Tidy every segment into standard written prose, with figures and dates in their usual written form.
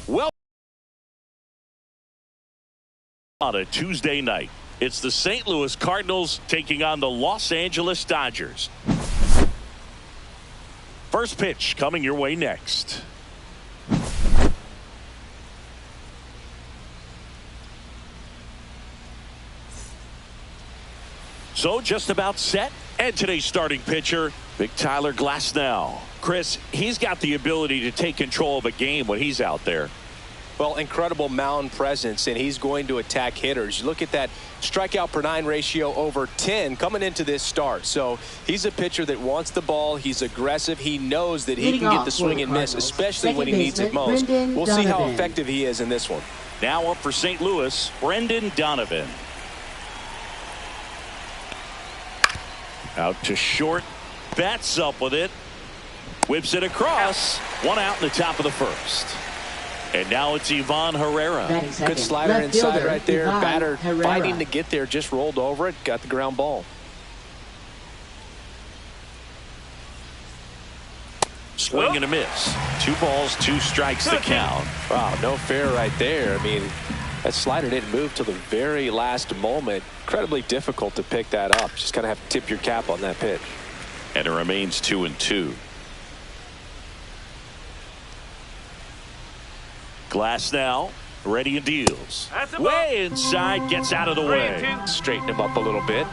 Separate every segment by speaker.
Speaker 1: Well, on a Tuesday night, it's the St. Louis Cardinals taking on the Los Angeles Dodgers. First pitch coming your way next. So just about set. And today's starting pitcher, Big Tyler Glasnow. Chris, he's got the ability to take control of a game when he's out there.
Speaker 2: Well, incredible mound presence, and he's going to attack hitters. You look at that strikeout per 9 ratio over 10 coming into this start. So he's a pitcher that wants the ball. He's aggressive. He knows that he can get the swing and miss, especially when he needs it most. We'll see how effective he is in this one.
Speaker 1: Now up for St. Louis, Brendan Donovan. Out to short. Bats up with it. Whips it across. One out in the top of the first. And now it's Ivan Herrera.
Speaker 2: Good slider inside right there. Batter fighting to get there. Just rolled over it. Got the ground ball.
Speaker 1: Swing and a miss. 2 balls, 2 strikes the count.
Speaker 2: Wow, no fair right there. I mean, that slider didn't move till the very last moment. Incredibly difficult to pick that up. Just kind of have to tip your cap on that pitch.
Speaker 1: And it remains 2-2. Glasnow ready and deals. Way inside, gets out of the way.
Speaker 2: Straighten him up a little bit.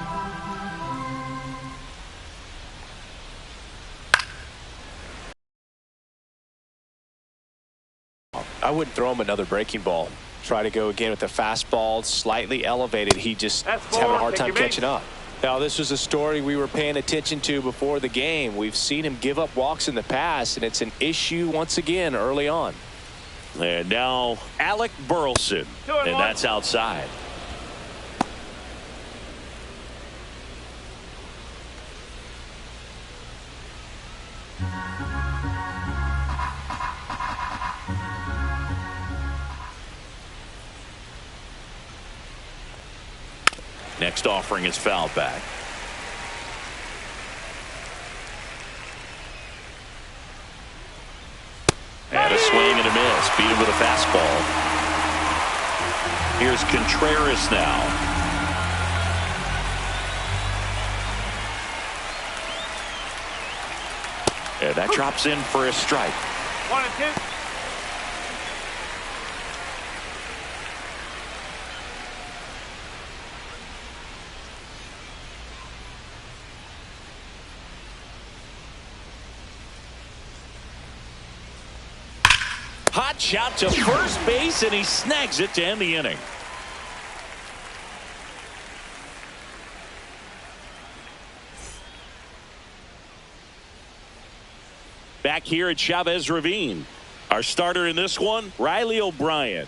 Speaker 2: I wouldn't throw him another breaking ball. Try to go again with the fastball, slightly elevated. He just is having a hard time catching up. Now, this was a story we were paying attention to before the game. We've seen him give up walks in the past, and it's an issue once again early on.
Speaker 1: And now Alec Burleson, and that's outside. Next offering is foul back. And a swing and a miss. Beat him with a fastball. Here's Contreras now. And that drops in for a strike.
Speaker 3: 1-2.
Speaker 1: Hot shot to first base, and he snags it to end the inning. Back here at Chavez Ravine. Our starter in this one, Riley O'Brien.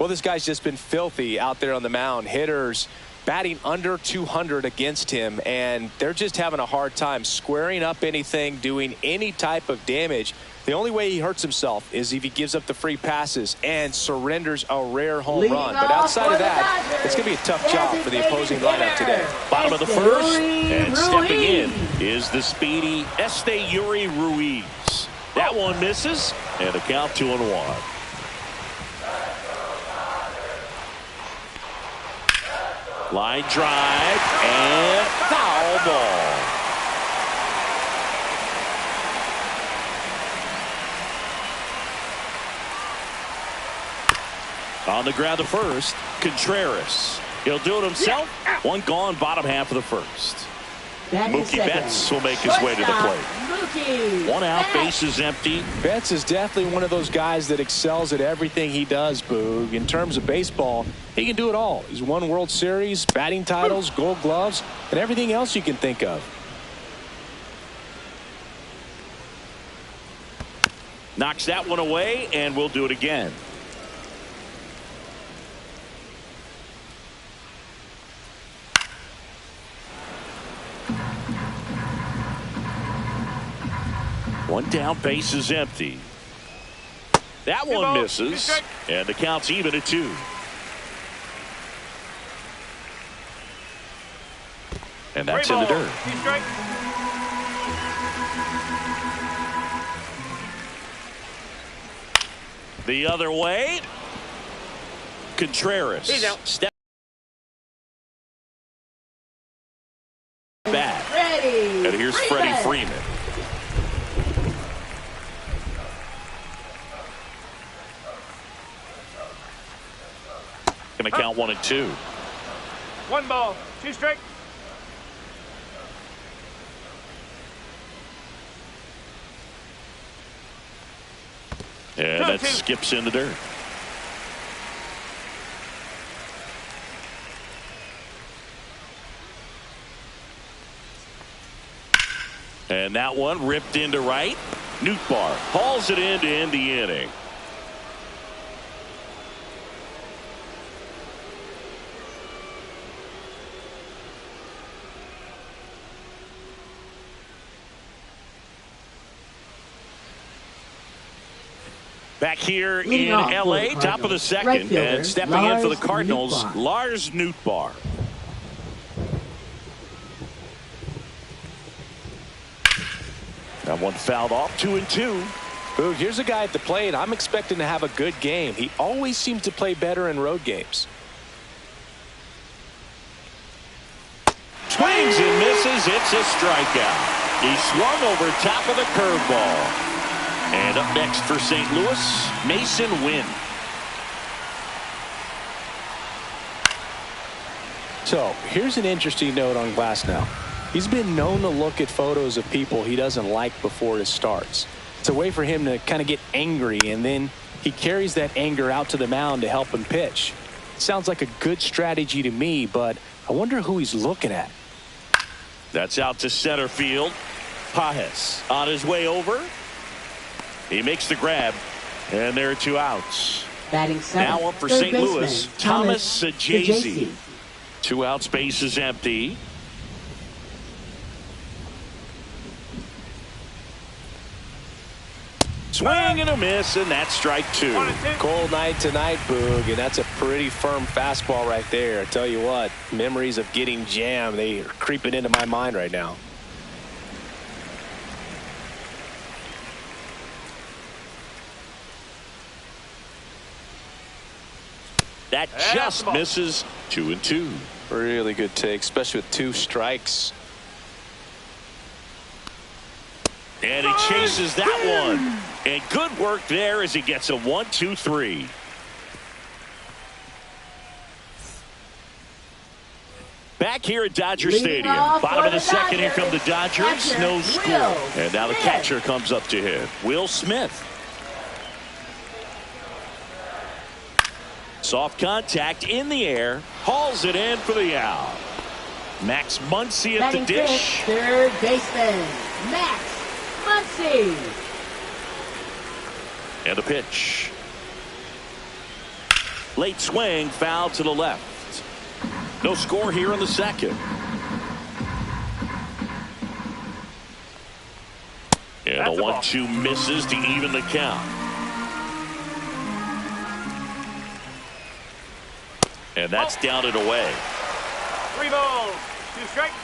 Speaker 2: Well, this guy's just been filthy out there on the mound. Hitters batting under 200 against him, and they're just having a hard time squaring up anything, doing any type of damage. The only way he hurts himself is if he gives up the free passes and surrenders a rare home run. But outside of that, it's going to be a tough job for the opposing lineup today.
Speaker 1: Bottom of the first, and stepping in is the speedy Esteury Ruiz. That one misses, and the count 2-1. Line drive and foul ball. On the ground to first, Contreras. He'll do it himself. One gone, bottom half of the first. Mookie Betts will make his way to the plate. One out, bases empty.
Speaker 2: Betts is definitely one of those guys that excels at everything he does, Boog. In terms of baseball, he can do it all. He's won World Series, batting titles, Gold Gloves, and everything else you can think of.
Speaker 1: Knocks that one away, and we'll do it again. One down, base is empty. That one misses, and the count's even at 2. And that's in the dirt. The other way. Contreras. Step back. And here's Freddie Freeman. Going to count 1 and 2.
Speaker 3: 1 ball, 2 strike.
Speaker 1: And that skips in the dirt. And that one ripped into right. Nootbaar hauls it in to end the inning. Back here in L.A., top of the second, and stepping in for the Cardinals, Lars Nootbaar. That one fouled off. 2 and 2.
Speaker 2: Ooh, here's a guy at the plate. I'm expecting to have a good game. He always seems to play better in road games.
Speaker 1: Swings and misses. It's a strikeout. He swung over top of the curveball. And up next for St. Louis, Mason Wynn.
Speaker 2: So here's an interesting note on Glasnow. He's been known to look at photos of people he doesn't like before his starts. It's a way for him to kind of get angry, and then he carries that anger out to the mound to help him pitch. It sounds like a good strategy to me, but I wonder who he's looking at.
Speaker 1: That's out to center field. Pajes on his way over. He makes the grab, and there are 2 outs.
Speaker 4: Batting seventh,
Speaker 1: now up for
Speaker 4: third
Speaker 1: St.
Speaker 4: baseman,
Speaker 1: Louis, Thomas Saggese.
Speaker 4: 2
Speaker 1: outs, base is empty. Swing and a miss, and that's strike 2.
Speaker 2: Cold night tonight, Boog, and that's a pretty firm fastball right there. I tell you what, memories of getting jammed, they are creeping into my mind right now.
Speaker 1: That just misses. 2 and 2.
Speaker 2: Really good take, especially with 2 strikes.
Speaker 1: And he chases that one. And good work there as he gets a 1, 2, 3. Back here at Dodger Stadium. Bottom of the second, here come the Dodgers. No score. And now the catcher comes up to hit. Will Smith. Soft contact in the air. Hauls it in for the out. Max Muncy at the dish.
Speaker 4: Third baseman, Max Muncy.
Speaker 1: And a pitch. Late swing, foul to the left. No score here in the second. And a 1-2 misses to even the count. And that's down and away.
Speaker 3: 3 balls, 2 strikes.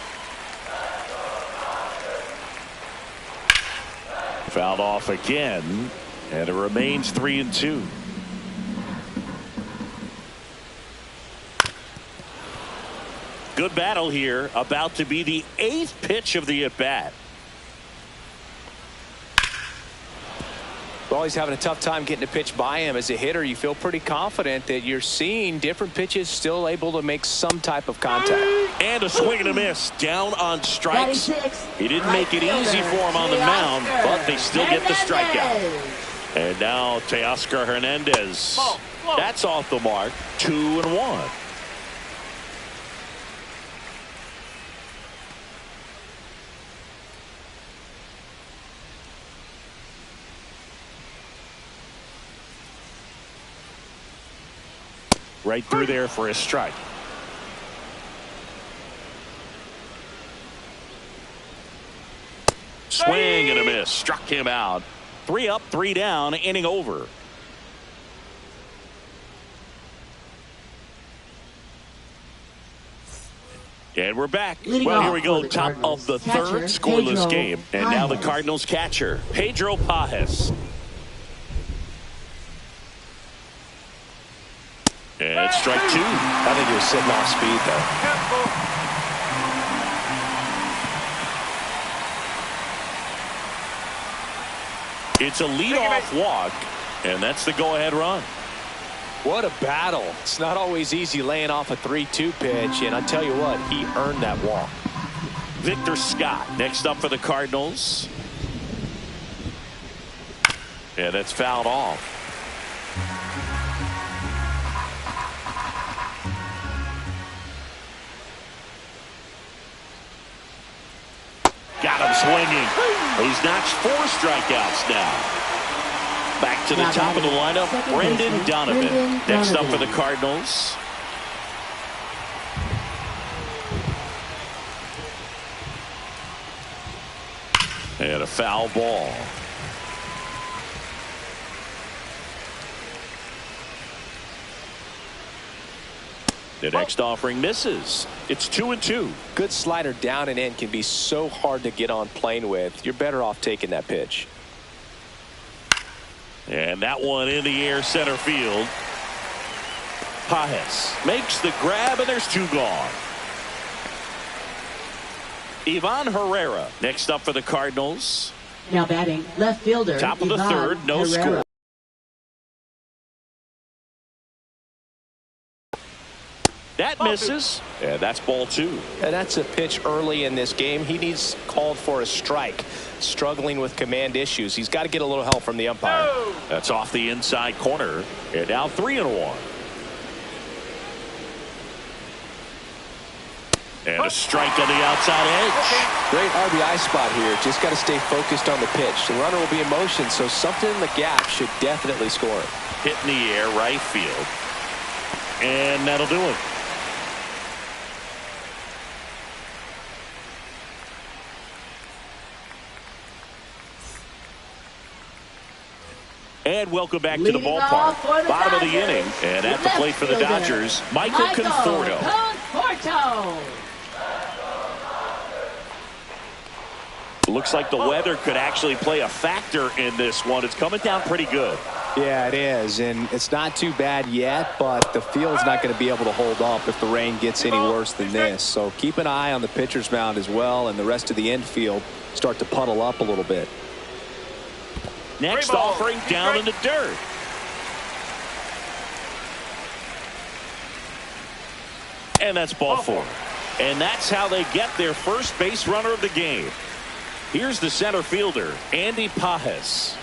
Speaker 1: Fouled off again, and it remains 3 and 2. Good battle here, about to be the 8th pitch of the at-bat.
Speaker 2: Well, he's having a tough time getting a pitch by him. As a hitter, you feel pretty confident that you're seeing different pitches still able to make some type of contact.
Speaker 1: And a swing and a miss. Down on strikes. He didn't make it easy for him on the mound, but they still get the strikeout. And now Teoscar Hernandez. That's off the mark. 2 and 1. Right through there for a strike. Swing and a miss. Struck him out. 3 up, 3 down, inning over. And we're back. Well, here we go. Top of the third, scoreless game. And now the Cardinals catcher, Pedro Pajes. And strike two.
Speaker 2: I think he was sitting off speed, though.
Speaker 1: It's a leadoff walk, and that's the go-ahead run.
Speaker 2: What a battle. It's not always easy laying off a 3-2 pitch, and I tell you what, he earned that walk.
Speaker 1: Victor Scott next up for the Cardinals. And it's fouled off. Got him swinging. He's notched 4 strikeouts now. Back to the top of the lineup, Brendan Donovan. Next up for the Cardinals. And a foul ball. The next offering misses. It's 2-2.
Speaker 2: Good slider down and in can be so hard to get on plane with. You're better off taking that pitch.
Speaker 1: And that one in the air center field. Pajes makes the grab, and there's 2 gone. Ivan Herrera next up for the Cardinals.
Speaker 4: Now batting left fielder.
Speaker 1: Top of the
Speaker 4: Ivan
Speaker 1: third, no
Speaker 4: Herrera.
Speaker 1: score. That misses, and that's ball 2.
Speaker 2: And that's a pitch early in this game. He needs called for a strike. Struggling with command issues. He's got to get a little help from the umpire.
Speaker 1: That's off the inside corner, and now 3-1. And a strike on the outside edge.
Speaker 2: Great RBI spot here. Just got to stay focused on the pitch. The runner will be in motion, so something in the gap should definitely score.
Speaker 1: Hit in the air, right field. And that'll do it. And welcome back to the ballpark. Bottom of the inning. And at the plate for the Dodgers, Michael Conforto. Looks like the weather could actually play a factor in this one. It's coming down pretty good.
Speaker 2: Yeah, it is. And it's not too bad yet, but the field's not going to be able to hold up if the rain gets any worse than this. So keep an eye on the pitcher's mound as well, and the rest of the infield start to puddle up a little bit.
Speaker 1: Next offering down in the dirt. And that's ball 4. And that's how they get their first base runner of the game. Here's the center fielder, Andy Pajes.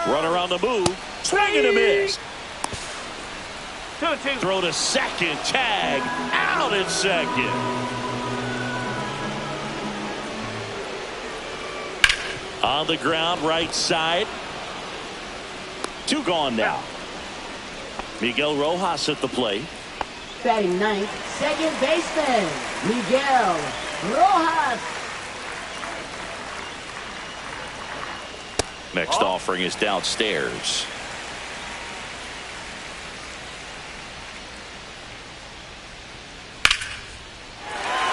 Speaker 1: Runner on the move. Swing and a miss.
Speaker 3: 2-2.
Speaker 1: Throw to second. Tag. Out at second. On the ground, right side. 2 gone now. Miguel Rojas at the plate.
Speaker 4: Batting ninth, second baseman, Miguel Rojas.
Speaker 1: Next offering is downstairs.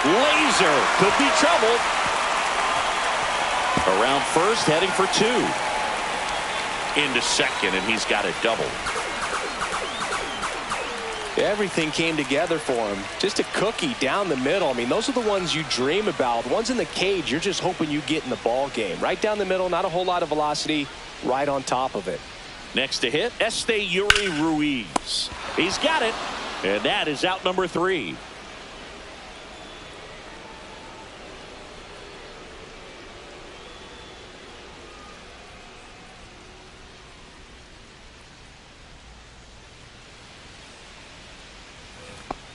Speaker 1: Laser could be trouble. Around first, heading for 2. Into second, and he's got a double.
Speaker 2: Everything came together for him. Just a cookie down the middle. I mean, those are the ones you dream about. The ones in the cage, you're just hoping you get in the ball game. Right down the middle, not a whole lot of velocity, right on top of it.
Speaker 1: Next to hit, Yuri Ruiz. He's got it, and that is out number 3.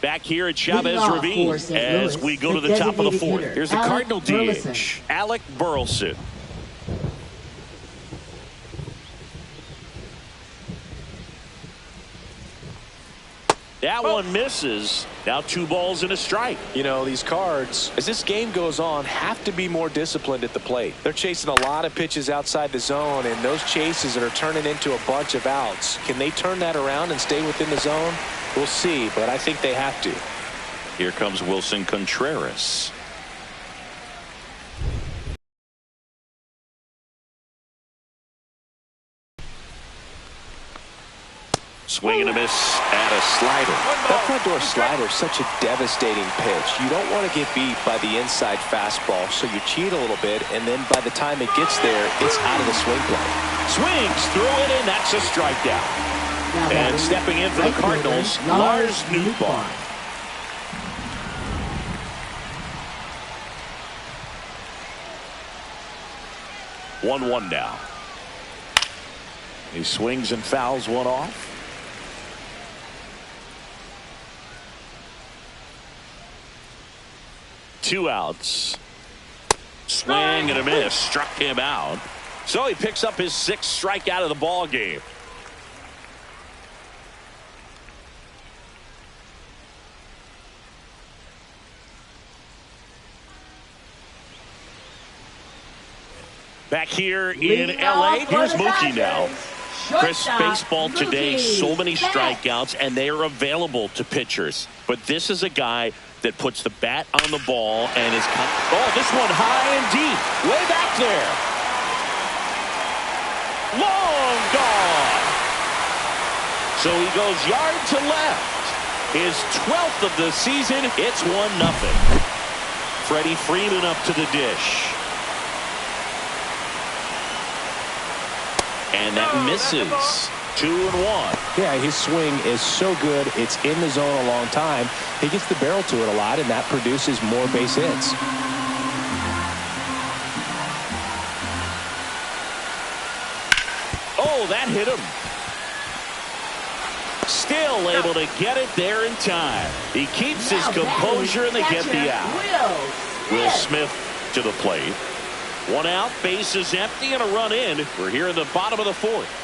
Speaker 1: Back here at Chavez Ravine as we go to the top of the 4th. Here's the Cardinal DH, Alec Burleson. That one misses. Now 2 balls and a strike.
Speaker 2: You know, these Cards, as this game goes on, have to be more disciplined at the plate. They're chasing a lot of pitches outside the zone, and those chases are turning into a bunch of outs. Can they turn that around and stay within the zone? We'll see, but I think they have to.
Speaker 1: Here comes Wilson Contreras. Swing and a miss at a slider.
Speaker 2: That front door slider is such a devastating pitch. You don't want to get beat by the inside fastball, so you cheat a little bit, and then by the time it gets there, it's out of the swing play.
Speaker 1: Swings through it, and that's a strikeout. And stepping in for the Cardinals, Lars Nootbaar. One now. He swings and fouls one off. Two outs. Swing and a miss. Struck him out. So he picks up his 6th strikeout of the ball game. Back here in LA, here's Mookie now. Chris, baseball today, so many strikeouts, and they are available to pitchers. But this is a guy that puts the bat on the ball and is... Oh, this one high and deep. Way back there. Long gone. So he goes yard to left. His 12th of the season. It's 1-0. Freddie Freeman up to the dish. And that misses. 2-1.
Speaker 2: Yeah, his swing is so good. It's in the zone a long time. He gets the barrel to it a lot, and that produces more base hits.
Speaker 1: Oh, that hit him. Still able to get it there in time. He keeps his composure, and they get the out. Will Smith to the plate. 1 out, base is empty, and a run in. We're here in the bottom of the 4th.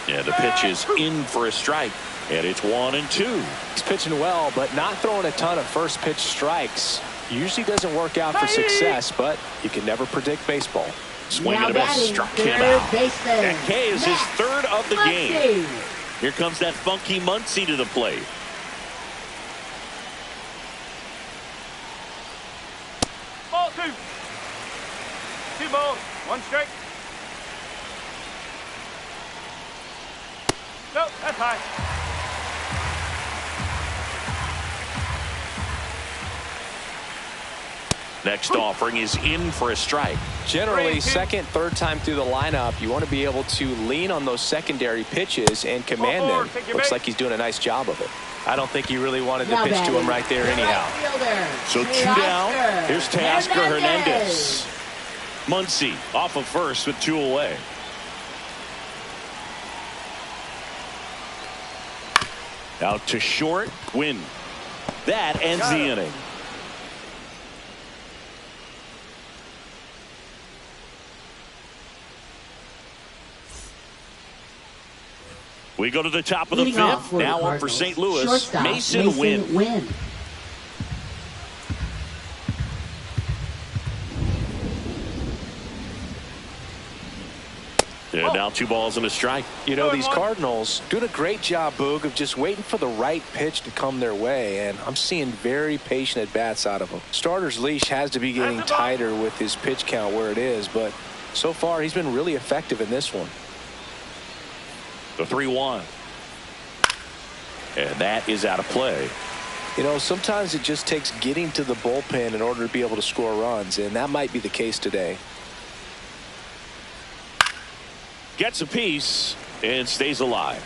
Speaker 1: Yeah, the pitch is in for a strike, and it's 1-2.
Speaker 2: He's pitching well, but not throwing a ton of first pitch strikes. Usually doesn't work out for success, but you can never predict baseball.
Speaker 1: Swing and a miss, struck him out. That K is his 3rd of the game. Here comes that funky Muncy to the plate.
Speaker 3: Ball 2. 2 balls, 1 strike. No, that's high.
Speaker 1: Next offering is in for a strike.
Speaker 2: Generally, second, third time through the lineup, you want to be able to lean on those secondary pitches and command them. Looks like he's doing a nice job of it. I don't think he really wanted to pitch to him right there anyhow.
Speaker 1: So 2 down. Here's Tasker Hernandez. Muncy off of first with 2 away. Out to short. Win. That ends the inning. We go to the top of the 5th. Now up for St. Louis. Mason Wynn. Yeah, now 2 balls and a strike.
Speaker 2: You know, these Cardinals doing a great job, Boog, of just waiting for the right pitch to come their way, and I'm seeing very patient at-bats out of them. Starter's leash has to be getting tighter with his pitch count where it is, but so far he's been really effective in this one.
Speaker 1: The 3-1. And that is out of play.
Speaker 2: You know, sometimes it just takes getting to the bullpen in order to be able to score runs, and that might be the case today.
Speaker 1: Gets a piece and stays alive.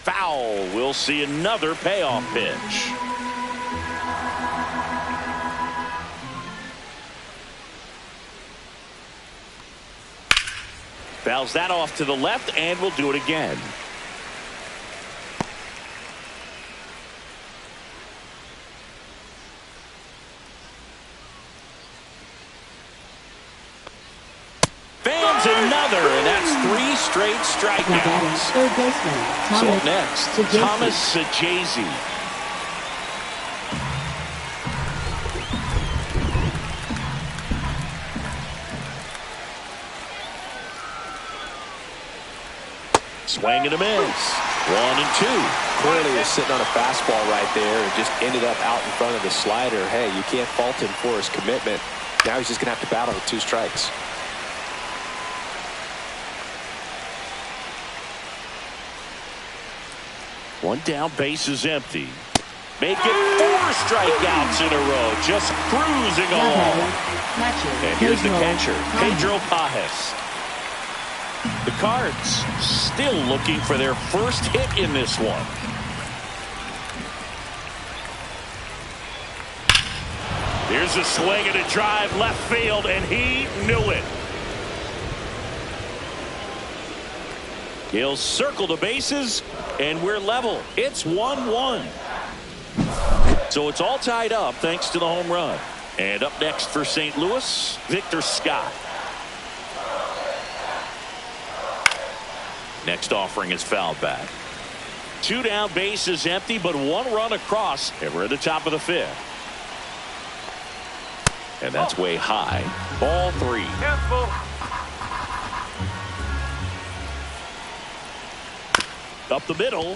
Speaker 1: Foul. We'll see another payoff pitch. Fouls that off to the left, and we'll do it again. Fans another, and that's 3 straight strikeouts.
Speaker 4: Third baseman,
Speaker 1: So up next, Thomas Sajazi. Swing and a miss. 1-2.
Speaker 2: Clearly was sitting on a fastball right there and just ended up out in front of the slider. Hey, you can't fault him for his commitment. Now he's just going to have to battle with 2 strikes.
Speaker 1: One down, base is empty. Make it 4 strikeouts in a row. Just cruising along. And here's the catcher, Pedro Pajes. The Cards still looking for their first hit in this one. Here's a swing and a drive left field, and he knew it. He'll circle the bases, and we're level. It's 1-1. So it's all tied up thanks to the home run. And up next for St. Louis, Victor Scott. Next offering is fouled back. 2 down, base is empty, but 1 run across, and we're at the top of the 5th. And that's way high. Ball 3.
Speaker 3: Careful.
Speaker 1: Up the middle,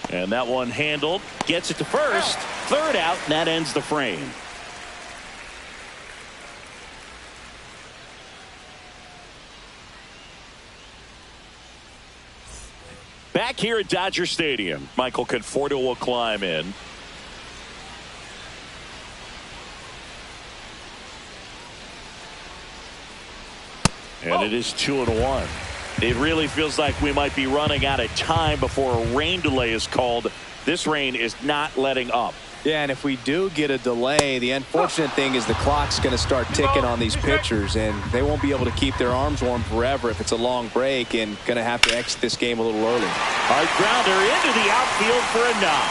Speaker 1: and that one handled. Gets it to first. 3rd out, and that ends the frame. Back here at Dodger Stadium, Michael Conforto will climb in. And it is 2-1. It really feels like we might be running out of time before a rain delay is called. This rain is not letting up.
Speaker 2: Yeah, and if we do get a delay, the unfortunate thing is the clock's going to start ticking on these pitchers, and they won't be able to keep their arms warm forever if it's a long break, and going to have to exit this game a little early.
Speaker 1: Hard grounder into the outfield for a knock.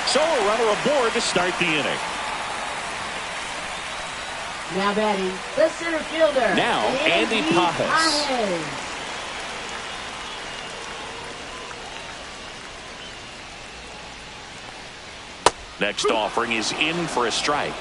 Speaker 1: So a runner aboard to start the inning.
Speaker 4: Now batting, the center fielder.
Speaker 1: Now Andy Pajes. Next offering is in for a strike.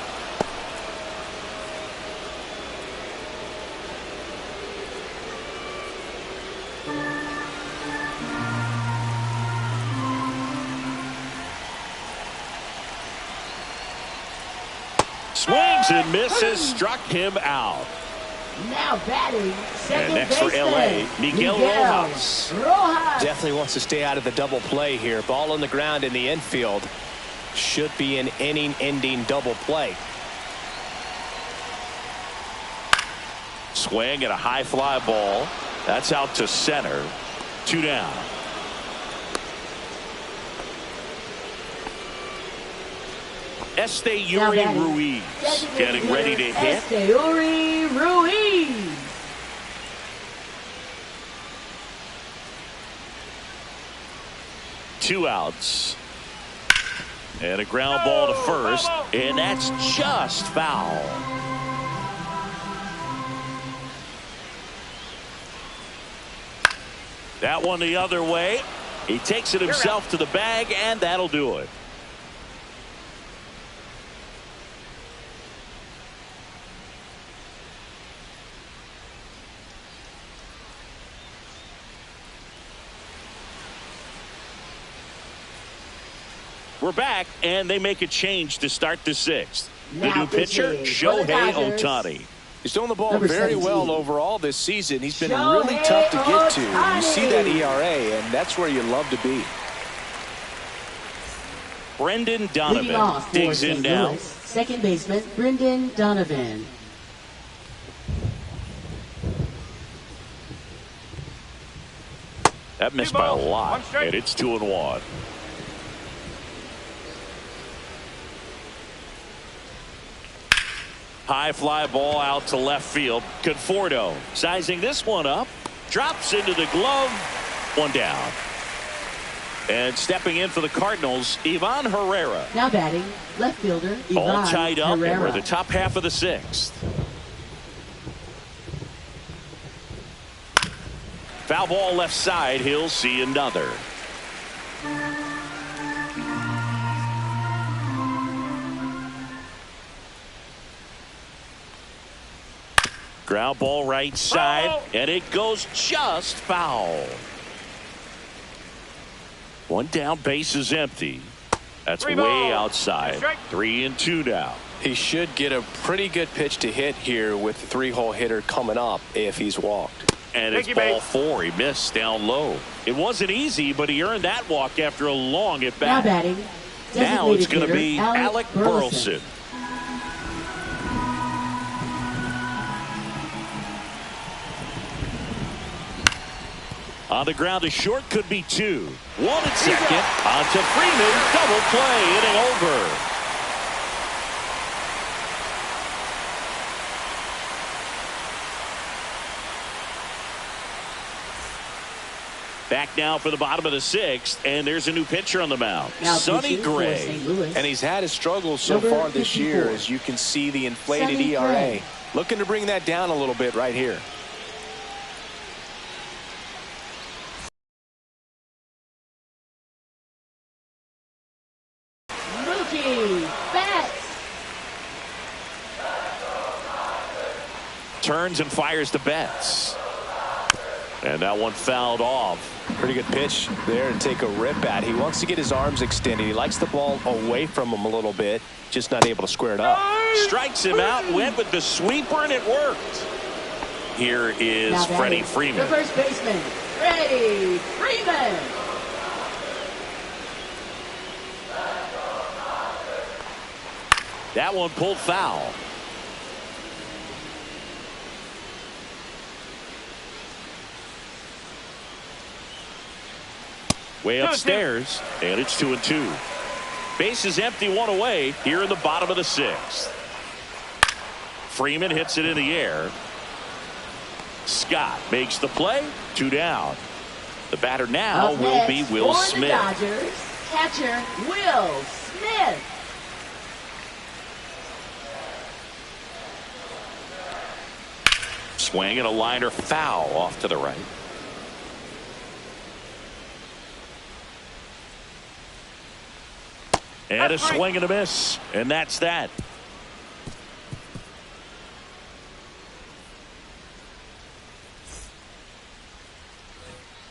Speaker 1: Swings and misses, struck him out.
Speaker 4: Now batting, second
Speaker 1: and next for LA, Miguel Rojas.
Speaker 2: Definitely wants to stay out of the double play here. Ball on the ground in the infield. Should be an inning-ending double play.
Speaker 1: Swing and a high fly ball. That's out to center. 2 down. Esteury Ruiz getting ready to hit.
Speaker 4: Esteury Ruiz.
Speaker 1: Two outs. And a ground ball to first. And that's just foul. That one the other way. He takes it himself to the bag, and that'll do it. We're back, and they make a change to start the 6th. The new pitcher, Shohei Ohtani.
Speaker 2: He's throwing the ball very well overall this season. He's been really tough to get to. You see that ERA, and that's where you love to be.
Speaker 1: Brendan Donovan digs in now.
Speaker 4: Second baseman, Brendan Donovan.
Speaker 1: That missed by a lot, and it's 2-1. High fly ball out to left field. Conforto sizing this one up. Drops into the glove. 1 down. And stepping in for the Cardinals, Ivan Herrera.
Speaker 4: Now batting, left fielder, Ivan
Speaker 1: all tied up,
Speaker 4: Herrera.
Speaker 1: and we're the top half of the 6th. Foul ball left side. He'll see another. Ground ball right side, and it goes just foul. One down, base is empty. That's
Speaker 3: Three
Speaker 1: way
Speaker 3: ball.
Speaker 1: outside. 3-2 now.
Speaker 2: He should get a pretty good pitch to hit here with the 3-hole hitter coming up if he's walked.
Speaker 1: And it's ball 4. He missed down low. It wasn't easy, but he earned that walk after a long at bat.
Speaker 4: Now batting.
Speaker 1: Now it's going to
Speaker 4: hitter,
Speaker 1: be Alec Burleson. On the ground to short, could be 2. 1 at second. On to Freeman. Double play. Inning over. Back now for the bottom of the 6th, and there's a new pitcher on the mound, Sonny Gray.
Speaker 2: And he's had his struggles so far this year, as you can see the inflated ERA. Looking to bring that down a little bit right here.
Speaker 1: Turns and fires to Betts. And that one fouled off.
Speaker 2: Pretty good pitch there to take a rip at. He wants to get his arms extended. He likes the ball away from him a little bit. Just not able to square it up.
Speaker 1: Strikes him out. Went with the sweeper, and it worked. Here is Freddie Freeman.
Speaker 4: The first baseman, Freddie Freeman.
Speaker 1: That one pulled foul. Way upstairs, and it's 2-2. Base is empty, 1 away here in the bottom of the 6th. Freeman hits it in the air. Scott makes the play. 2 down. The batter now will be Will Smith.
Speaker 4: Dodgers, catcher Will Smith.
Speaker 1: Swing and a liner foul off to the right. And a swing and a miss. And that's that.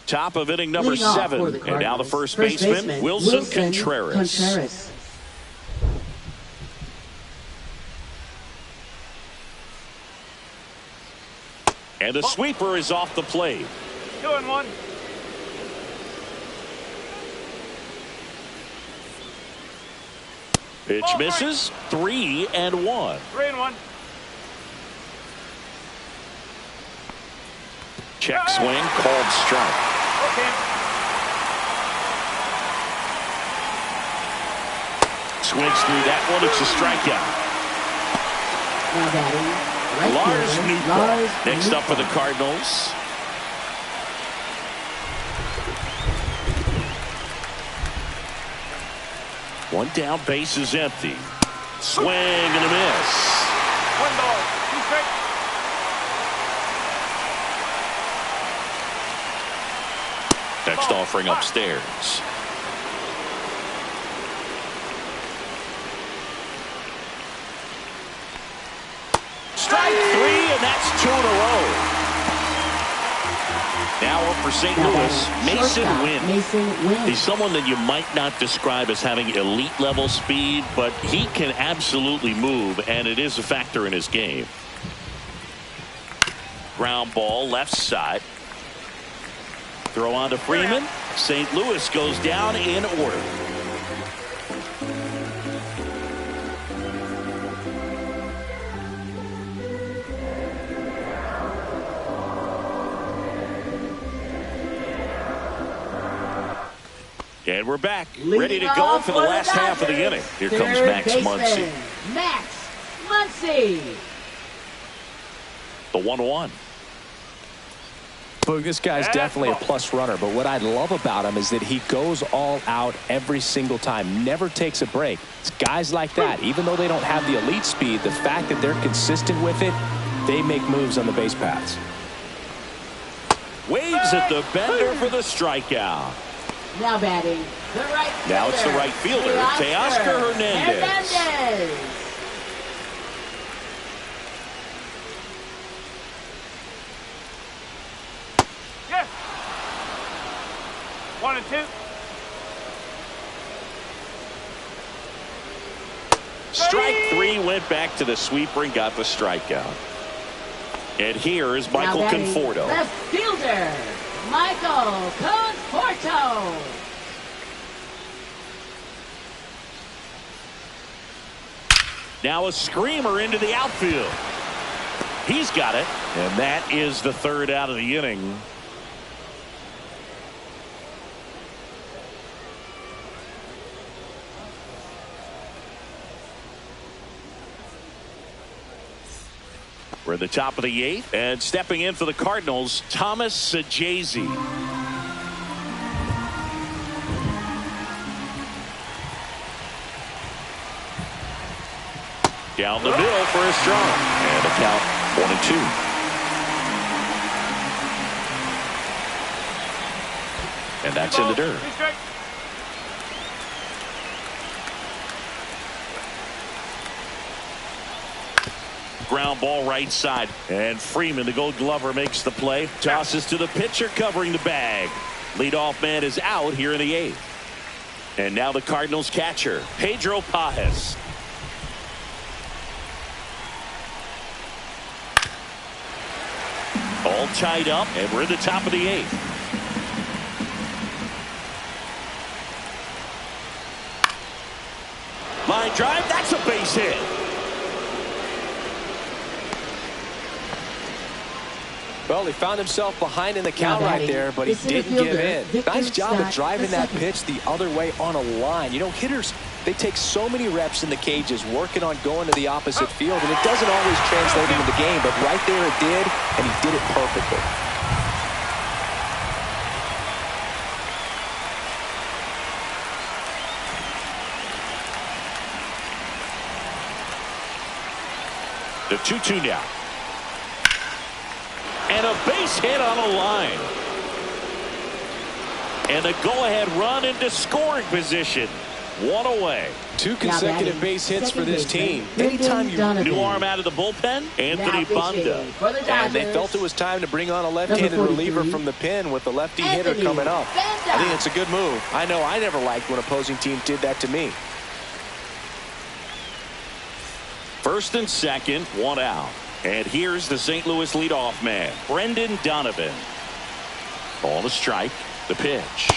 Speaker 1: Top of inning number 7. And now the first baseman, Wilson Contreras. And the sweeper is off the plate.
Speaker 3: 2-1.
Speaker 1: Pitch misses. 3-1.
Speaker 3: 3-1.
Speaker 1: Check swing, called strike.
Speaker 3: Okay.
Speaker 5: Swings through that one. It's a strikeout.
Speaker 4: Now batting, right
Speaker 1: Lars
Speaker 4: fielder,
Speaker 1: Newton next up for the Cardinals. One down, base is empty. Swing and a miss.
Speaker 3: 1 ball, 2 strikes.
Speaker 1: Next offering upstairs. Strike 3, and that's 2 in a row. Now up for St. Louis, Mason Wynn. He's someone that you might not describe as having elite level speed, but he can absolutely move, and it is a factor in his game. Ground ball, left side. Throw on to Freeman. St. Louis goes down in order. And we're back, ready to go for the last half of the inning. Here comes Max Muncy.
Speaker 4: Max Muncy.
Speaker 1: The 1-1.
Speaker 2: Boog, this guy's definitely a plus runner, but what I love about him is that he goes all out every single time, never takes a break. It's guys like that, even though they don't have the elite speed, the fact that they're consistent with it, they make moves on the base paths.
Speaker 1: Waves at the bender for the strikeout.
Speaker 4: Now batting, the right fielder.
Speaker 1: Now it's the right fielder, Teoscar Hernandez.
Speaker 3: Yes. 1 and 2.
Speaker 1: Strike three, went back to the sweeper and got the strikeout. And here is Michael Conforto.
Speaker 4: Left fielder, Michael Conforto.
Speaker 1: Now a screamer into the outfield. He's got it. And that is the third out of the inning. We're at the top of the eighth, and stepping in for the Cardinals, Thomas Sajazi. Down the middle for a strike, and a count 1-2. And that's in the dirt. Ground ball right side, and Freeman, the Gold Glover, makes the play. Tosses to the pitcher covering the bag. Leadoff man is out here in the eighth. And now the Cardinals catcher, Pedro Pajes. All tied up, and we're at the top of the eighth. Line drive, that's a base hit.
Speaker 2: Well, he found himself behind in the count right there, but he didn't give in. Nice job of driving that pitch the other way on a line. You know, hitters, they take so many reps in the cages working on going to the opposite field, and it doesn't always translate into the game, but right there it did, and he did it perfectly.
Speaker 1: The 2-2 now. And a base hit on a line. And a go-ahead run into scoring position. One away.
Speaker 2: Two consecutive base hits for this team. Anytime you
Speaker 1: new arm out of the bullpen, Anthony Banda.
Speaker 2: And they felt it was time to bring on a left-handed reliever from the pen with the lefty hitter coming up. I think it's a good move. I know I never liked when opposing teams did that to me.
Speaker 1: First and second, one out. And here's the St. Louis leadoff man, Brendan Donovan. Ball to strike, the pitch.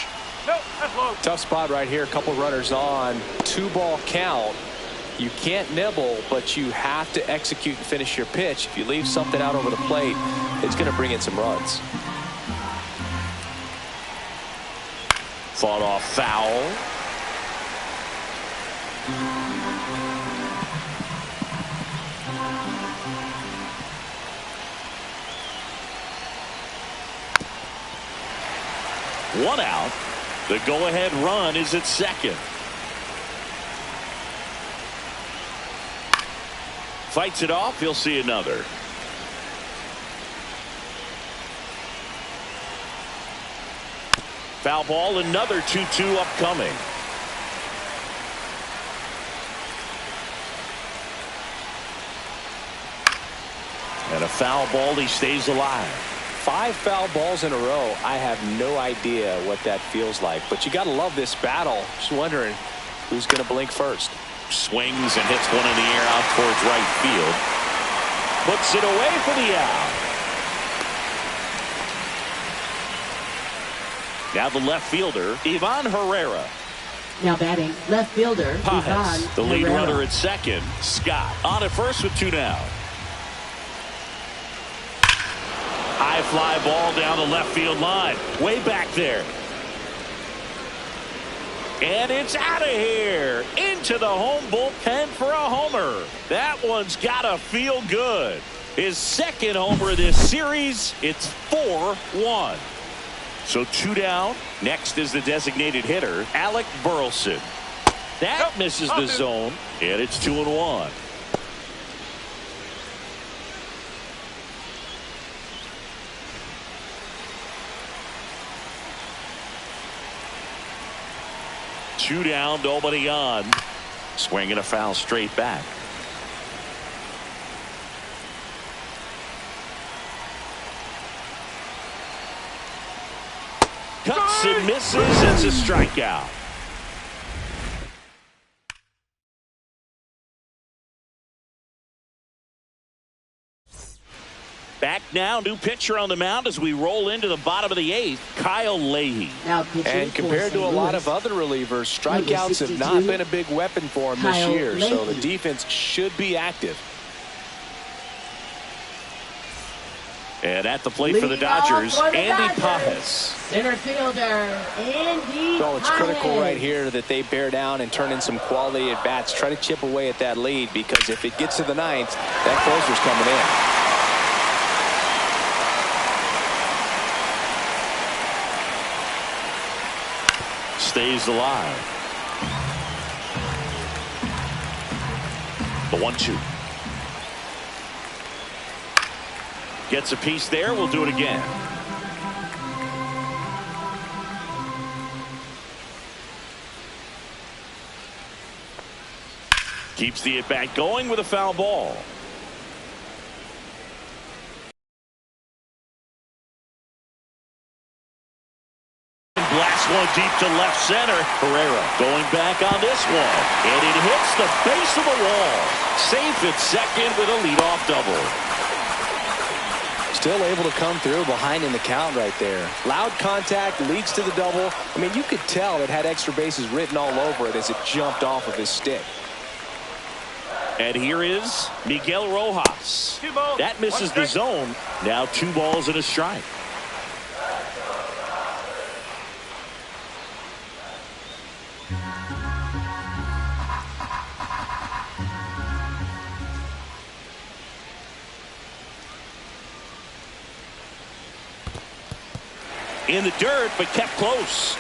Speaker 3: Nope, that's low.
Speaker 2: Tough spot right here. A couple runners on. 2-ball count. You can't nibble, but you have to execute and finish your pitch. If you leave something out over the plate, it's going to bring in some runs.
Speaker 1: Fought off foul. One out. The go-ahead run is at second. Fights it off. He'll see another. Foul ball. Another 2-2 upcoming. And a foul ball. He stays alive.
Speaker 2: 5 foul balls in a row. I have no idea what that feels like, but you got to love this battle. Just wondering who's going to blink first.
Speaker 1: Swings and hits one in the air out towards right field. Puts it away for the out. Now the left fielder, Ivan Herrera.
Speaker 4: Now batting, left fielder,
Speaker 1: Pajes, the lead
Speaker 4: Herrera.
Speaker 1: runner at second. Scott on at first with 2 down. High fly ball down the left field line. Way back there. And it's out of here. Into the home bullpen for a homer. That one's got to feel good. His second homer of this series. It's 4-1. So 2 down. Next is the designated hitter, Alec Burleson. That misses the zone. And it's 2-1. Two down, nobody on. Swinging a foul straight back. Cuts and misses. It's a strikeout. Back now, new pitcher on the mound as we roll into the bottom of the 8th, Kyle Leahy.
Speaker 2: And compared to a lot of other relievers, strikeouts have not been a big weapon for him this year, so the defense should be active.
Speaker 1: And at the plate for the Dodgers, Andy Pajes.
Speaker 4: Center fielder, Andy
Speaker 2: Well, it's critical right here that they bear down and turn in some quality at bats. Try to chip away at that lead, because if it gets to the 9th, that closer's coming in.
Speaker 1: Stays alive. The 1-2. Gets a piece there. We'll do it again. Keeps the at-bat going with a foul ball. Blast one deep to left center. Herrera going back on this one. And it hits the base of the wall. Safe at second with a leadoff double.
Speaker 2: Still able to come through behind in the count right there. Loud contact leads to the double. I mean, you could tell it had extra bases written all over it as it jumped off of his stick.
Speaker 1: And here is Miguel Rojas. That misses the zone. Now 2 balls and a strike. In the dirt, but kept close.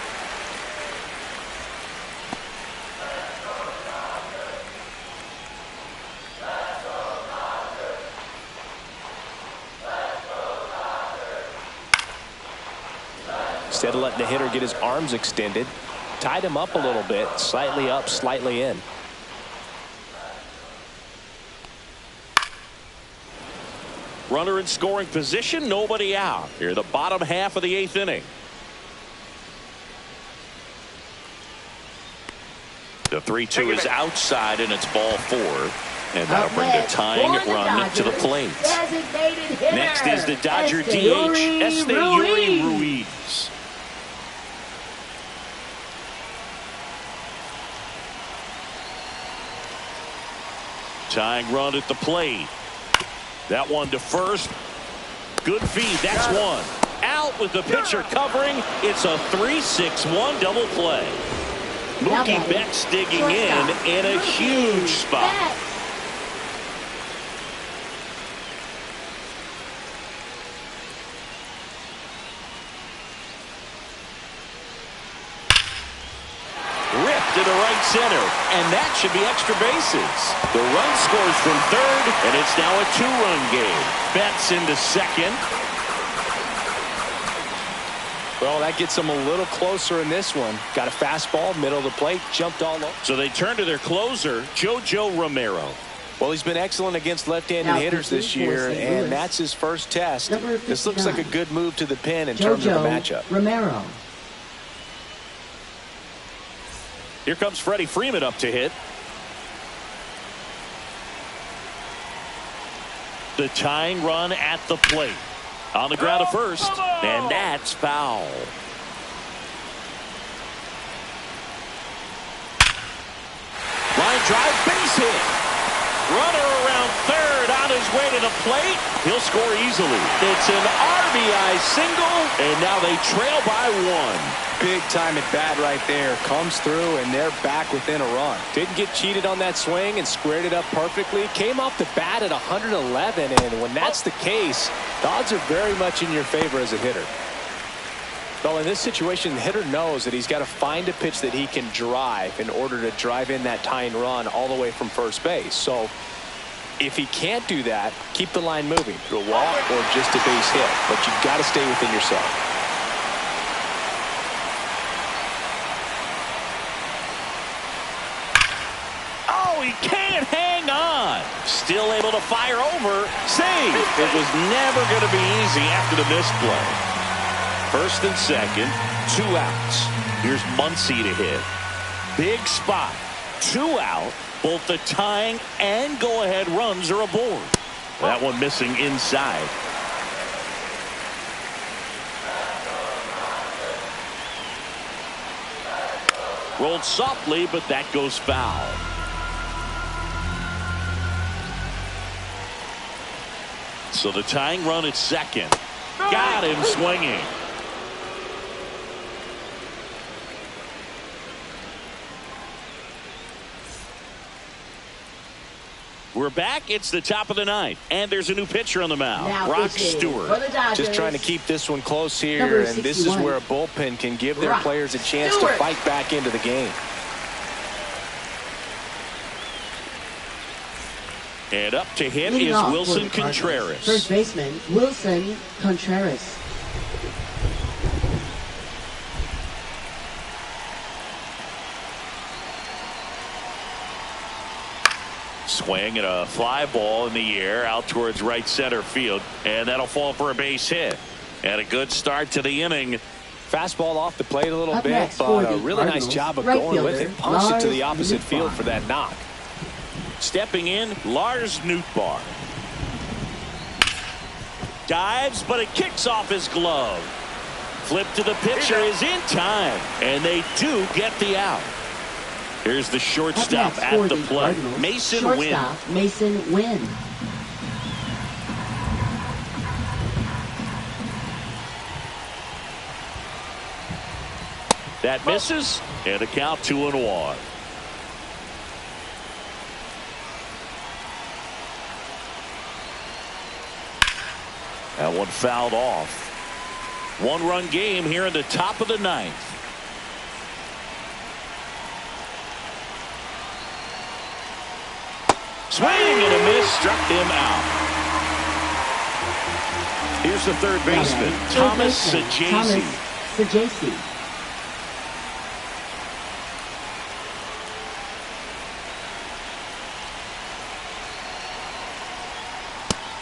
Speaker 2: Instead of letting the hitter get his arms extended, tied him up a little bit, slightly up, slightly in.
Speaker 1: Runner in scoring position, nobody out. Here, the bottom half of the 8th inning. The 3-2 is outside, and it's ball 4. And that'll bring the tying run to the plate. Next is the Dodger DH, Esteury Ruiz. Tying run at the plate. That one to first. Good feed. That's one. Out with the pitcher covering. It's a 3-6-1 double play. Mookie Betts digging in a huge spot. Ripped into right center, and that should be extra bases. The run scores from third, and it's now a 2-run game. Betts into second.
Speaker 2: Well, that gets them a little closer in this one. Got a fastball, middle of the plate, jumped all over.
Speaker 1: So they turn to their closer, JoJo Romero.
Speaker 2: Well, he's been excellent against left-handed hitters this year, and that's his first test. This looks like a good move to the pin in terms of the matchup.
Speaker 4: Romero.
Speaker 1: Here comes Freddie Freeman up to hit. The tying run at the plate. On the ground to first, and that's foul. Line drive, base hit. Runner around third on his way to the plate. He'll score easily. It's an RBI single, and now they trail by 1.
Speaker 2: Big time at bat right there. Comes through, and they're back within a run. Didn't get cheated on that swing and squared it up perfectly. Came off the bat at 111, and when that's the case, the odds are very much in your favor as a hitter. Well, in this situation, the hitter knows that he's got to find a pitch that he can drive in order to drive in that tying run all the way from first base. So if he can't do that, keep the line moving to a walk or just a base hit. But you've got to stay within yourself.
Speaker 1: He can't hang on. Still able to fire over. Save. It was never going to be easy after the misplay. First and second, 2 outs. Here's Muncy to hit. Big spot. 2 out. Both the tying and go-ahead runs are aboard. That one missing inside. Rolled softly, but that goes foul. So the tying run at second. Got him swinging. We're back. It's the top of the ninth, and there's a new pitcher on the mound. Brock Stewart.
Speaker 2: Just trying to keep this one close here, and this is where a bullpen can give their players a chance to fight back into the game.
Speaker 1: And up to hit is Wilson Contreras.
Speaker 4: First baseman, Wilson Contreras.
Speaker 1: Swing and a fly ball in the air out towards right center field, and that'll fall for a base hit. And a good start to the inning.
Speaker 2: Fastball off the plate a little
Speaker 4: Up
Speaker 2: bit,
Speaker 4: next
Speaker 2: but a really nice job of going with it. Punched it to the opposite field for that knock.
Speaker 1: Stepping in, Lars Nootbaar. Dives, but it kicks off his glove. Flip to the pitcher is in time, and they do get the out. Here's the shortstop at the plate, Mason Wynn.
Speaker 4: Mason Wynn.
Speaker 1: That misses, and a count 2-1. That one fouled off. One-run game here in the top of the ninth. Swing and a miss, struck him out. Here's the third baseman, Thomas Sajazi.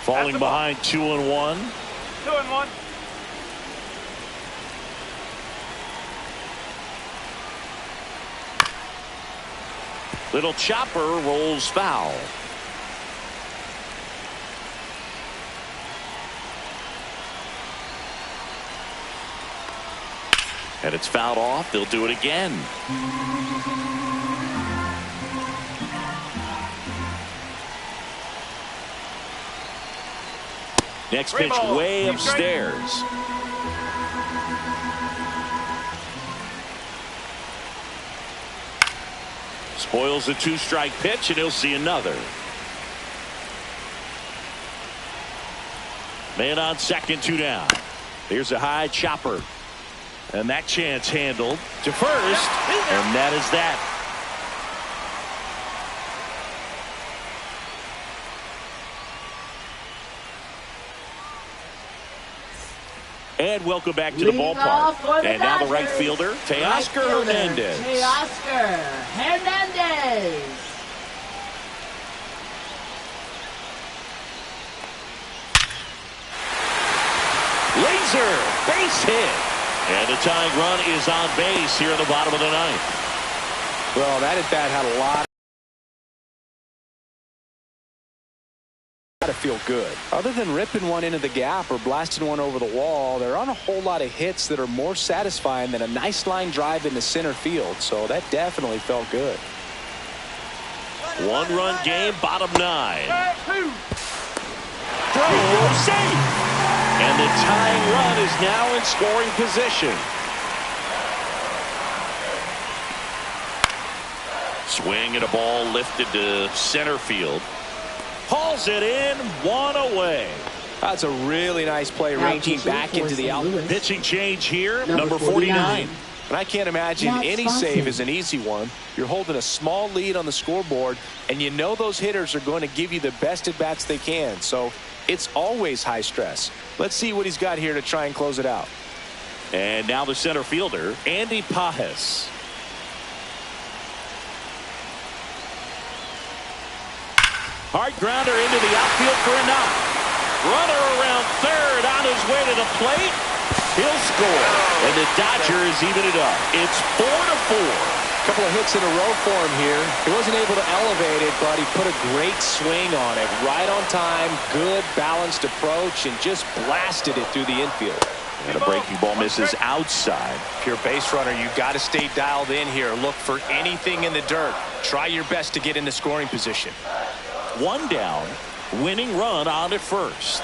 Speaker 1: Falling behind 2-1.
Speaker 3: 2-1.
Speaker 1: Little chopper rolls foul. And it's fouled off. They'll do it again. Next pitch way upstairs. Spoils the two-strike pitch, and he'll see another. Man on second, 2 down. Here's a high chopper. And that chance handled to first, and that is that. And welcome back to the ballpark. And now the right fielder, Teoscar Hernandez.
Speaker 4: Teoscar Hernandez.
Speaker 1: Laser, base hit. And the tying run is on base here in the bottom of the ninth.
Speaker 2: Well, that at bat had a lot to feel good. Other than ripping one into the gap or blasting one over the wall, there aren't a whole lot of hits that are more satisfying than a nice line drive into center field. So that definitely felt good.
Speaker 1: One-run game, bottom 9. Throw, safe. And the tying run is now in scoring position. Swing and a ball lifted to center field. Hauls it in, 1 away.
Speaker 2: That's a really nice play, ranging back into the outfield.
Speaker 1: Pitching change here, number 49.
Speaker 2: And I can't imagine any save is an easy one. You're holding a small lead on the scoreboard, and you know those hitters are going to give you the best at-bats they can. So it's always high stress. Let's see what he's got here to try and close it out.
Speaker 1: And now the center fielder, Andy Pajes. Hard grounder into the outfield for a knock. Runner around third on his way to the plate. He'll score. And the Dodgers even it up. It's 4-4.
Speaker 2: A couple of hits in a row for him here. He wasn't able to elevate it, but he put a great swing on it. Right on time, good balanced approach, and just blasted it through the infield.
Speaker 1: And a breaking ball misses outside.
Speaker 2: If you're a base runner, you've got to stay dialed in here. Look for anything in the dirt. Try your best to get into scoring position.
Speaker 1: One down, winning run on at first.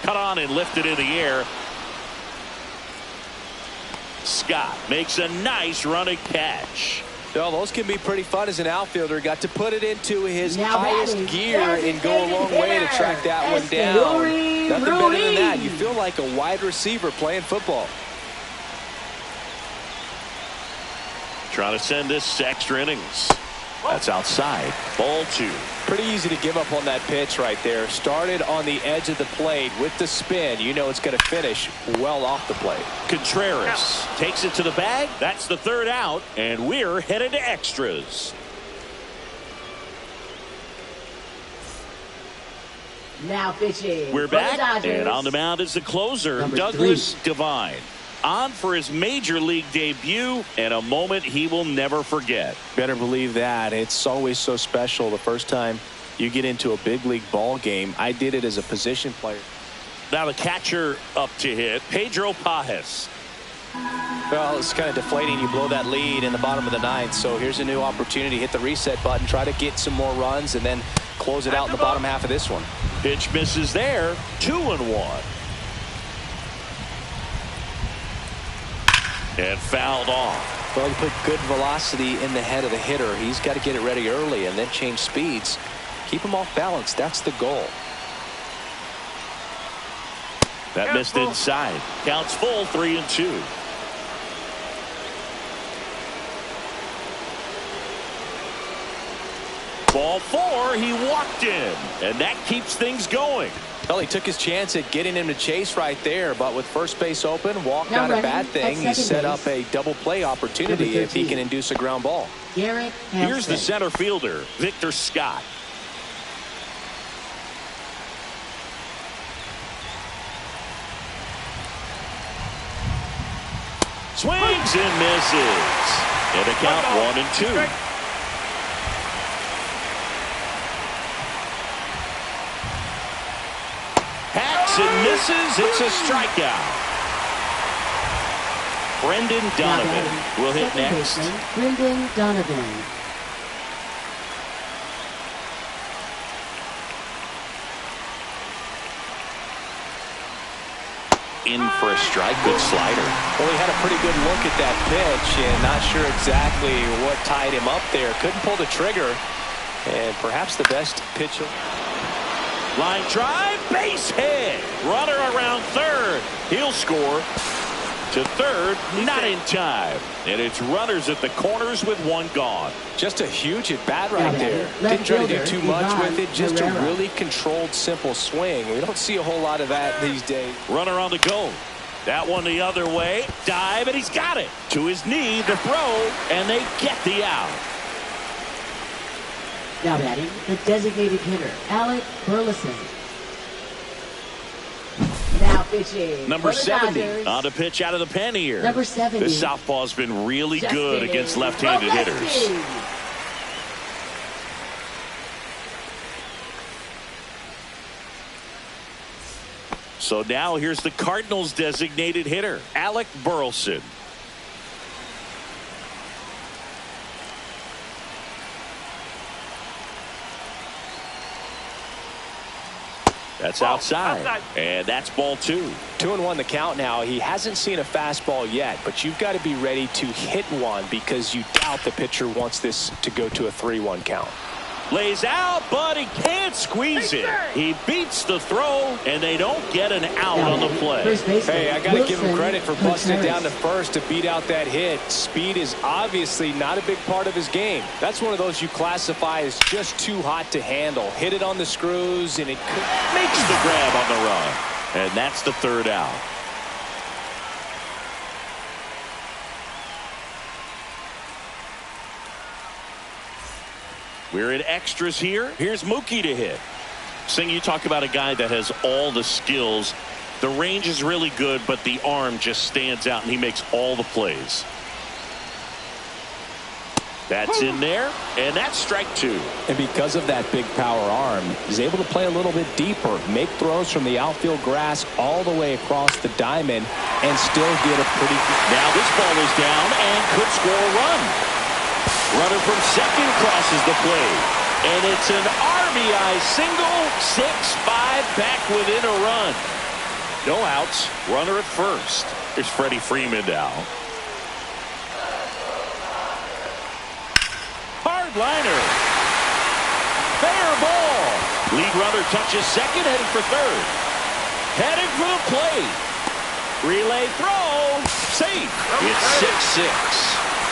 Speaker 1: Cut on and lifted in the air. Scott makes a nice running catch.
Speaker 2: Well, those can be pretty fun as an outfielder. Got to put it into his highest gear and go a long way to track that one down. Nothing better than that. You feel like a wide receiver playing football.
Speaker 1: Trying to send this to extra innings. That's outside. Ball 2.
Speaker 2: Pretty easy to give up on that pitch right there. Started on the edge of the plate with the spin. You know it's going to finish well off the plate.
Speaker 1: Contreras takes it to the bag. That's the third out, and we're headed to extras.
Speaker 4: Now pitching.
Speaker 1: We're back, and on the mound is the closer, Douglas Devine. On for his major league debut, and a moment he will never forget.
Speaker 2: Better believe that. It's always so special the first time you get into a big league ball game. I did it as a position player.
Speaker 1: Now the catcher up to hit, Pedro Pajes.
Speaker 2: Well, it's kind of deflating. You blow that lead in the bottom of the ninth. So here's a new opportunity. Hit the reset button, try to get some more runs, and then close it out in the bottom half of this one.
Speaker 1: Pitch misses there. 2-1. And fouled off.
Speaker 2: Well, you put good velocity in the head of the hitter. He's got to get it ready early and then change speeds. Keep him off balance. That's the goal.
Speaker 1: That missed inside. Counts full, 3-2. Ball 4, he walked in, and that keeps things going.
Speaker 2: Well, he took his chance at getting him to chase right there, but with first base open, walk not a bad thing. He set up a double play opportunity if he can induce a ground ball.
Speaker 1: Here's the center fielder, Victor Scott. Swings and misses. And a count 1-2. Hacks and misses. It's a strikeout. Brendan Donovan will hit next.
Speaker 4: Brendan Donovan.
Speaker 1: In for a strike. Good slider.
Speaker 2: Well, he had a pretty good look at that pitch and not sure exactly what tied him up there. Couldn't pull the trigger. And perhaps the best pitch.
Speaker 1: Line drive, base hit. Runner around third. He'll score. To third, not in time. And it's runners at the corners with one gone.
Speaker 2: Just a huge at bat right there. Didn't try to do too much with it. Just a really controlled, simple swing. We don't see a whole lot of that these days.
Speaker 1: Runner on the go. That one the other way. Dive, and he's got it. To his knee, the throw, and they get the out.
Speaker 4: Now batting, the designated hitter, Alec Burleson. Now pitching.
Speaker 1: Number 70 on the pitch out of the pen here.
Speaker 4: Number 70.
Speaker 1: This southpaw's been really good against left-handed hitters. So now here's the Cardinals designated hitter, Alec Burleson. That's outside. And that's ball 2.
Speaker 2: 2-1 the count now. He hasn't seen a fastball yet, but you've got to be ready to hit one because you doubt the pitcher wants this to go to a 3-1 count.
Speaker 1: Lays out, but he can't squeeze it. He beats the throw, and they don't get an out on the play.
Speaker 2: Hey, I got to give him credit for busting it down to first to beat out that hit. Speed is obviously not a big part of his game. That's one of those you classify as just too hot to handle. Hit it on the screws, and it
Speaker 1: makes the grab on the run. And that's the third out. We're in extras here. Here's Mookie to hit. Sing, you talk about a guy that has all the skills. The range is really good, but the arm just stands out, and he makes all the plays. That's in there, and that's strike two.
Speaker 2: And because of that big power arm, he's able to play a little bit deeper, make throws from the outfield grass all the way across the diamond, and still get a pretty...
Speaker 1: Now this ball is down and could score a run. Runner from second crosses the plate. And it's an RBI single, 6-5 back within a run. No outs, runner at first. Here's Freddie Freeman now. Hard liner. Fair ball. Lead runner touches second, heading for third. Heading for the plate. Relay throw. Safe. It's 6-6.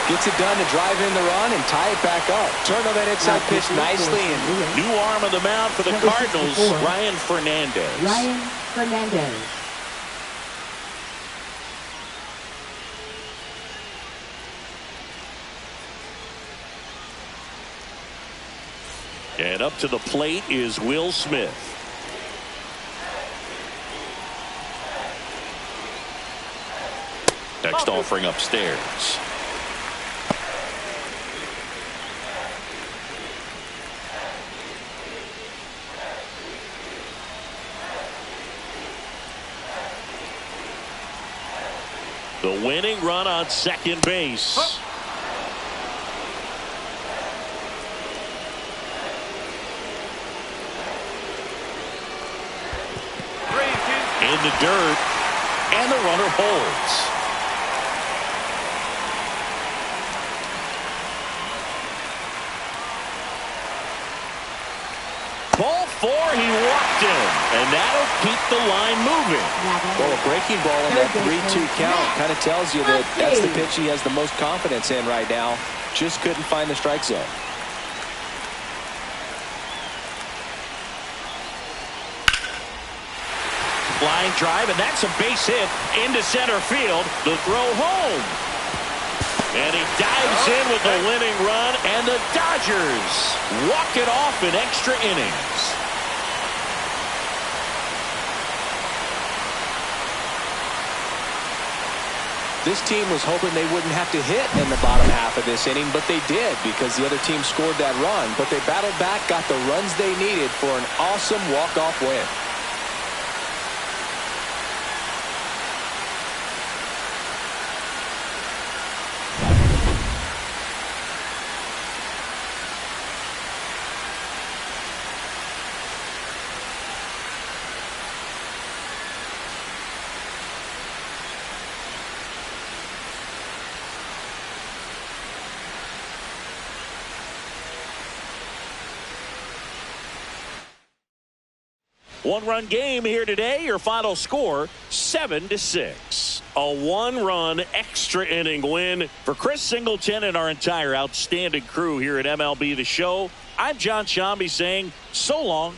Speaker 2: Gets it done to drive in the run and tie it back up. Turn on that inside pitch nicely. And
Speaker 1: new arm of the mound for the Cardinals, Ryan Fernandez.
Speaker 4: Ryan Fernandez.
Speaker 1: And up to the plate is Will Smith. Next offering upstairs. The winning run on second base. In the dirt, and the runner holds. Ball four, he walked in, and that'll keep the line moving.
Speaker 2: Well, a breaking ball on that 3-2 count kind of tells you that that's the pitch he has the most confidence in right now. Just couldn't find the strike zone.
Speaker 1: Line drive, and that's a base hit into center field. The throw home. And he dives in with the winning run, and the Dodgers walk it off in extra innings.
Speaker 2: This team was hoping they wouldn't have to hit in the bottom half of this inning, but they did because the other team scored that run. But they battled back, got the runs they needed for an awesome walk-off win.
Speaker 1: One-run game here today. Your final score, 7-6. A one-run extra inning win for Chris Singleton and our entire outstanding crew here at MLB The Show. I'm John Shambi saying so long